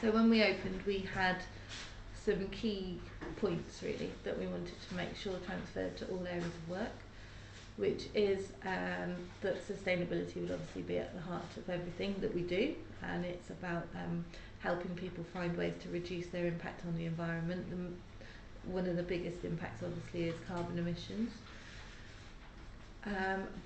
So when we opened, we had some key points really that we wanted to make sure transferred to all areas of work, which is that sustainability would obviously be at the heart of everything that we do, and it's about helping people find ways to reduce their impact on the environment. One of the biggest impacts obviously is carbon emissions,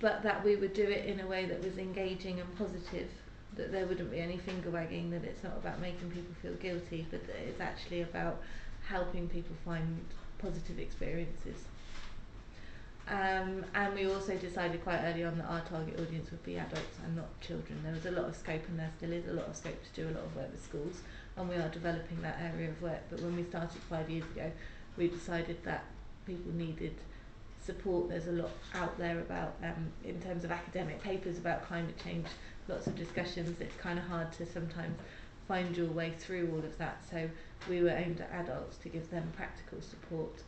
but that we would do it in a way that was engaging and positive, that there wouldn't be any finger wagging, that it's not about making people feel guilty, but that it's actually about helping people find positive experiences. And we also decided quite early on that our target audience would be adults and not children. There was a lot of scope, and there still is a lot of scope to do a lot of work with schools, and we are developing that area of work. But when we started 5 years ago, we decided that people needed support. There's a lot out there about, in terms of academic papers about climate change, lots of discussions. It's kind of hard to sometimes find your way through all of that. So we were aimed at adults to give them practical support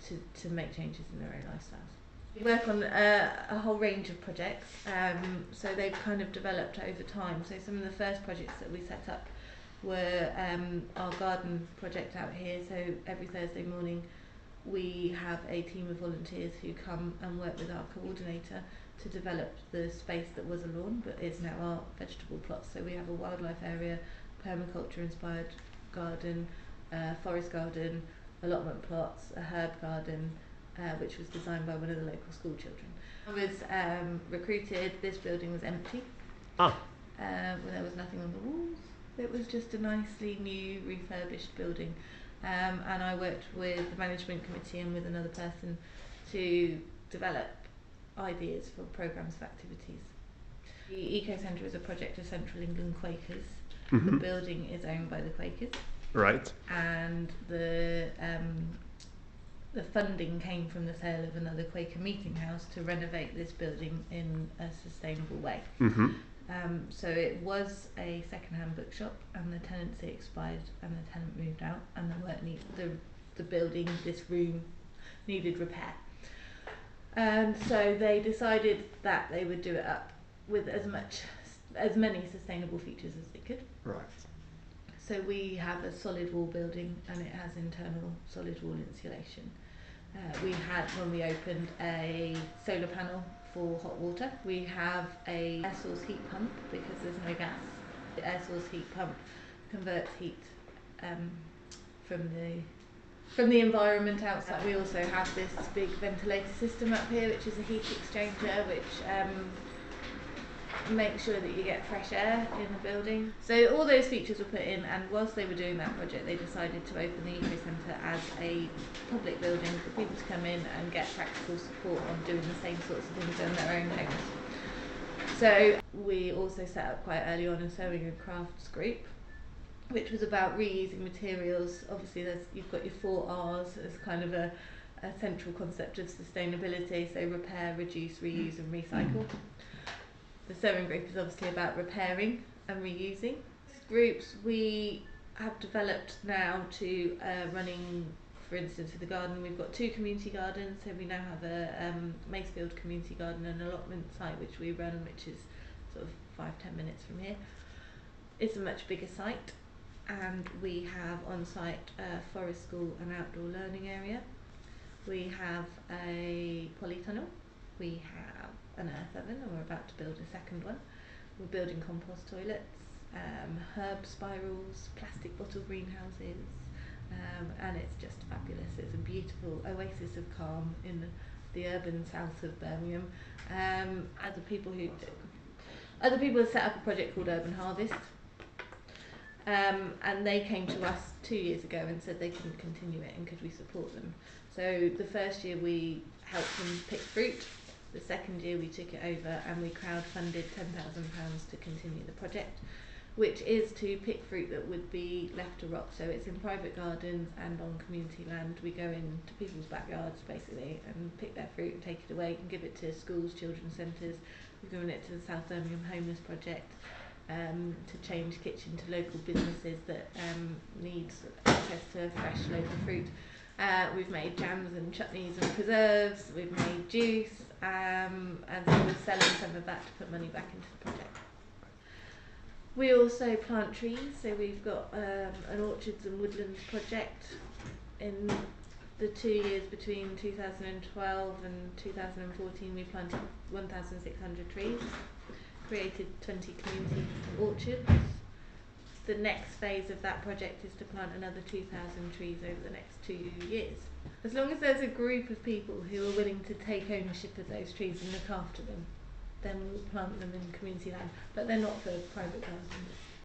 to make changes in their own lifestyles. We work on a whole range of projects, so they've kind of developed over time. So some of the first projects that we set up were our garden project out here. So every Thursday morning we have a team of volunteers who come and work with our coordinator to develop the space that was a lawn but is now our vegetable plots. So we have a wildlife area, permaculture inspired garden, forest garden, allotment plots, a herb garden, which was designed by one of the local school children. I was recruited. This building was empty. Well, there was nothing on the walls. It was just a nicely new refurbished building, and I worked with the management committee and with another person to develop ideas for programmes of activities. The Ecocentre is a project of Central England Quakers. The building is owned by the Quakers. Right. And the funding came from the sale of another Quaker meeting house to renovate this building in a sustainable way. So it was a second-hand bookshop, and the tenancy expired, and the tenant moved out, and the building, this room, needed repair. And so they decided that they would do it up with as many sustainable features as they could. Right. So we have a solid wall building, and it has internal solid wall insulation. We had, when we opened, a solar panel for hot water. We have a air source heat pump because there's no gas. The air source heat pump converts heat from the environment outside. We also have this big ventilator system up here, which is a heat exchanger, which make sure that you get fresh air in the building. So all those features were put in, and whilst they were doing that project, they decided to open the Ecocentre as a public building for people to come in and get practical support on doing the same sorts of things in their own homes. So we also set up quite early on a sewing and crafts group, which was about reusing materials. Obviously you've got your 4 R's as kind of a central concept of sustainability, so repair, reduce, reuse and recycle. The sewing group is obviously about repairing and reusing. Groups we have developed now to running, for instance, for the garden, we've got 2 community gardens. So we now have a Macefield community garden and allotment site which we run, which is sort of 5-10 minutes from here. It's a much bigger site, and we have on site a forest school and outdoor learning area. We have a polytunnel. We have an earth oven, and we're about to build a second one. We're building compost toilets, herb spirals, plastic bottle greenhouses, and it's just fabulous. It's a beautiful oasis of calm in the urban south of Birmingham. Other people have set up a project called Urban Harvest, and they came to us 2 years ago and said they couldn't continue it and could we support them. So the first year we helped them pick fruit. The second year we took it over and we crowdfunded £10,000 to continue the project, which is to pick fruit that would be left to rot. So it's in private gardens and on community land. We go into people's backyards basically and pick their fruit and take it away and give it to schools, children's centres. We've given it to the South Birmingham Homeless Project to change kitchen to local businesses that need access to fresh local fruit. We've made jams and chutneys and preserves, we've made juice, and so we're selling some of that to put money back into the project. We also plant trees, so we've got an orchards and woodlands project. In the 2 years between 2012 and 2014, we planted 1,600 trees, created 20 community orchards. The next phase of that project is to plant another 2,000 trees over the next 2 years. As long as there's a group of people who are willing to take ownership of those trees and look after them, then we'll plant them in community land, but they're not for private gardens.